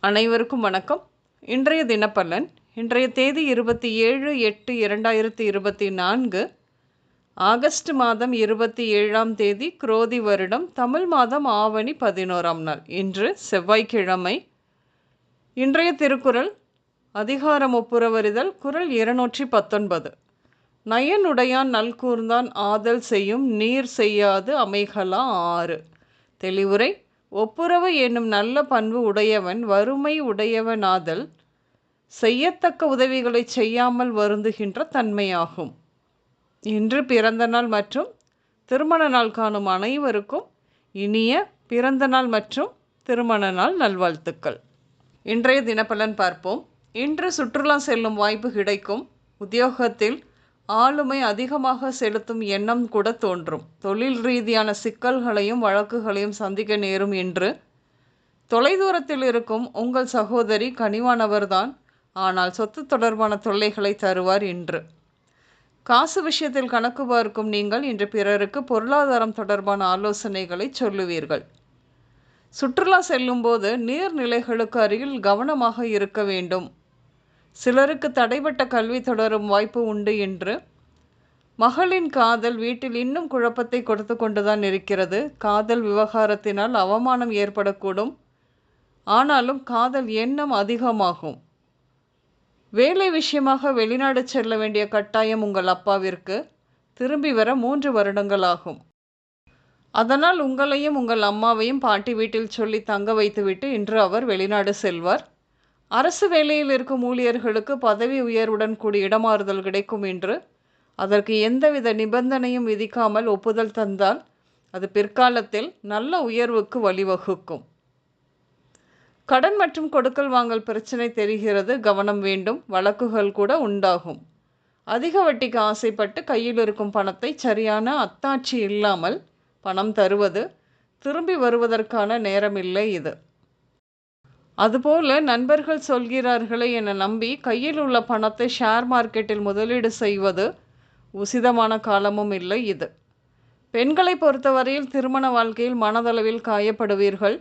அனைவருக்கும் வணக்கம். இன்றைய தினப்பலன். இன்றைய தேதி 27/8/2024, ஆகஸ்ட் மாதம் 27ஆம் தேதி, குரோதி வருடம், தமிழ் மாதம் ஆவணி 11ஆம் நாள். இன்று செவ்வாய்க்கிழமை. இன்றைய திருக்குறள் அதிகாரம் ஒப்புரவறிதல். குறள் 219. நயனுடையான் நல்கூர்ந்தான் ஆதல் செய்யும் நீர் செய்யாது அமைகலா ஆறு. தெளிவுரை. ஒப்புரவு என்னும் நல்ல பண்பு உடையவன் வறுமை உடையவனாதல் செய்யத்தக்க உதவிகளை செய்யாமல் வருந்துகின்ற தன்மையாகும். இன்று பிறந்த நாள் மற்றும் திருமண நாள் காணும் அனைவருக்கும் இனிய பிறந்த நாள் மற்றும் திருமண நாள் நல்வாழ்த்துக்கள். இன்றைய தினப்பலன் பார்ப்போம். இன்று சுற்றுலா செல்லும் வாய்ப்பு கிடைக்கும். உத்தியோகத்தில் ஆளுமை அதிகமாக செலுத்தும் எண்ணம் கூட தோன்றும். தொழில் ரீதியான சிக்கல்களையும் வழக்குகளையும் சந்திக்க நேரும். என்று தொலைதூரத்தில் இருக்கும் உங்கள் சகோதரி கனிவானவர்தான், ஆனால் சொத்து தொடர்பான தொல்லைகளை தருவார். இன்று காசு விஷயத்தில் கணக்கு பார்க்கும் நீங்கள் இன்று பிறருக்கு பொருளாதாரம் தொடர்பான ஆலோசனைகளை சொல்லுவீர்கள். சுற்றுலா செல்லும்போது நீர்நிலைகளுக்கு அருகில் கவனமாக இருக்க வேண்டும். சிலருக்கு தடைப்பட்ட கல்வி தொடரும் வாய்ப்பு உண்டு. என்று மகளின் காதல் வீட்டில் இன்னும் குழப்பத்தை கொடுத்து கொண்டுதான் இருக்கிறது. காதல் விவகாரத்தினால் அவமானம் ஏற்படக்கூடும். ஆனாலும் காதல் எண்ணம் அதிகமாகும். வேலை விஷயமாக வெளிநாடு செல்ல வேண்டிய கட்டாயம் உங்கள் அப்பாவிற்கு. திரும்பி வர 3 வருடங்கள் ஆகும். அதனால் உங்களையும் உங்கள் அம்மாவையும் பாட்டி வீட்டில் சொல்லி தங்க வைத்துவிட்டு இன்று அவர் வெளிநாடு செல்வார். அரசு வேலையில் இருக்கும் ஊழியர்களுக்கு பதவி உயர்வுடன் கூடிய இடமாறுதல் கிடைக்கும். என்று அதற்கு எந்தவித நிபந்தனையும் விதிக்காமல் ஒப்புதல் தந்தால் அது பிற்காலத்தில் நல்ல உயர்வுக்கு வழிவகுக்கும். கடன் மற்றும் கொடுக்கல் வாங்கல் பிரச்சனை தெரிகிறது, கவனம் வேண்டும். வழக்குகள் கூட உண்டாகும். அதிக வட்டிக்கு ஆசைப்பட்டு கையில் இருக்கும் பணத்தை சரியான அத்தாட்சி இல்லாமல் பணம் தருவது திரும்பி வருவதற்கான நேரமில்லை இது. அதுபோல நண்பர்கள் சொல்கிறார்களே என நம்பி கையில் உள்ள பணத்தை ஷேர் மார்க்கெட்டில் முதலீடு செய்வது உசிதமான காலமும் இல்லை இது. பெண்களை பொறுத்தவரையில் திருமண வாழ்க்கையில் மனதளவில் காயப்படுவீர்கள்.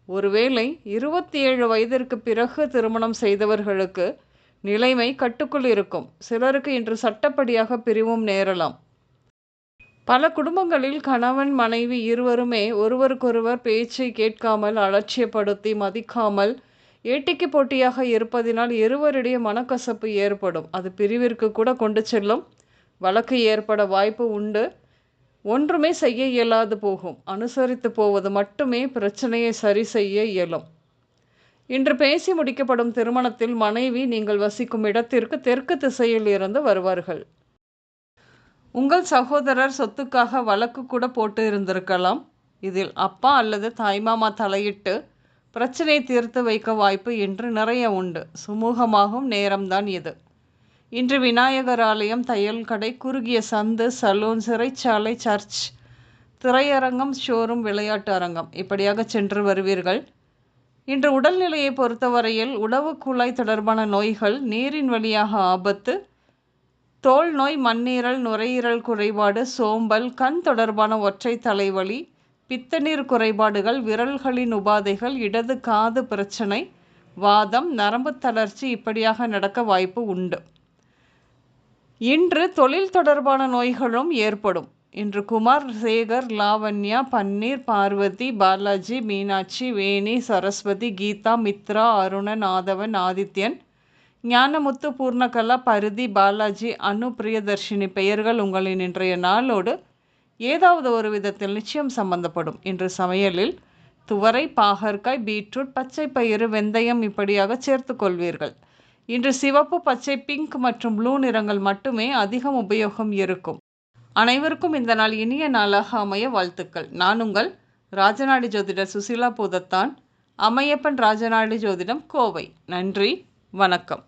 ஒருவேளை 27 வயதிற்கு பிறகு திருமணம் செய்தவர்களுக்கு நிலைமை கட்டுக்குள் இருக்கும். சிலருக்கு இன்று சட்டப்படியாக பிரிவும் நேரலாம். பல குடும்பங்களில் கணவன் மனைவி இருவருமே ஒருவருக்கொருவர் பேச்சை கேட்காமல், அலட்சியப்படுத்தி, மதிக்காமல், ஏட்டிக்கு போட்டியாக இருப்பதினால் இருவரிடையே மனக்கசப்பு ஏற்படும். அது பிரிவிற்கு கூட கொண்டு செல்லும். வழக்கு ஏற்பட வாய்ப்பு உண்டு. ஒன்றுமே செய்ய இயலாது போகும். அனுசரித்து போவது மட்டுமே பிரச்சனையை சரி செய்ய இயலும். இன்று பேசி முடிக்கப்படும் திருமணத்தில் மனைவி நீங்கள் வசிக்கும் இடத்திற்கு தெற்கு திசையில் இருந்து வருவார்கள். உங்கள் சகோதரர் சொத்துக்காக வழக்கு கூட போட்டு இருந்திருக்கலாம். இதில் அப்பா அல்லது தாய்மாமா தலையிட்டு பிரச்சனையை தீர்த்து வைக்க வாய்ப்பு இன்று நிறைய உண்டு. சுமூகமாகும் நேரம்தான் இது. இன்று விநாயகர் ஆலயம், தையல் கடை, குறுகிய சந்து, சலூன், சிறைச்சாலை, சர்ச், திரையரங்கம், ஷோரூம், விளையாட்டு அரங்கம் இப்படியாக சென்று வருவீர்கள். இன்று உடல்நிலையை பொறுத்தவரையில் உணவு குழாய் தொடர்பான நோய்கள், நீரின் வழியாக ஆபத்து, தோல் நோய், மண்ணீரல், நுரையீரல் குறைபாடு, சோம்பல், கண் தொடர்பான ஒற்றை தலைவலி, பித்தநீர் குறைபாடுகள், விரல்களின் உபாதைகள், இடது காது பிரச்சனை, வாதம், நரம்பு தளர்ச்சி இப்படியாக நடக்க வாய்ப்பு உண்டு. இன்று தொழில் தொடர்பான நோய்களும் ஏற்படும். இன்று குமார், சேகர், லாவண்யா, பன்னீர், பார்வதி, பாலாஜி, மீனாட்சி, வேணி, சரஸ்வதி, கீதா, மித்ரா, அருணன், ஆதவன், ஆதித்யன், ஞானமுத்து, பூர்ணகலா, பரிதி, பாலாஜி, அனு, பிரியதர்ஷினி பெயர்கள் உங்களின் இன்றைய நாளோடு ஏதாவது ஒரு விதத்தில் நிச்சயம் சம்பந்தப்படும். இன்று சமையலில் துவரை, பாகற்காய், பீட்ரூட், பச்சை பயிறு, வெந்தயம் இப்படியாக சேர்த்து கொள்வீர்கள். இன்று சிவப்பு, பச்சை, பிங்க் மற்றும் ப்ளூ நிறங்கள் மட்டுமே அதிகம் உபயோகம் இருக்கும். அனைவருக்கும் இந்த நாள் இனிய நாளாக அமைய வாழ்த்துக்கள். நான் உங்கள் ராஜநாடி ஜோதிடர் சுசிலா பூதத்தான், அம்மையப்பன் ராஜநாடி ஜோதிடம், கோவை. நன்றி, வணக்கம்.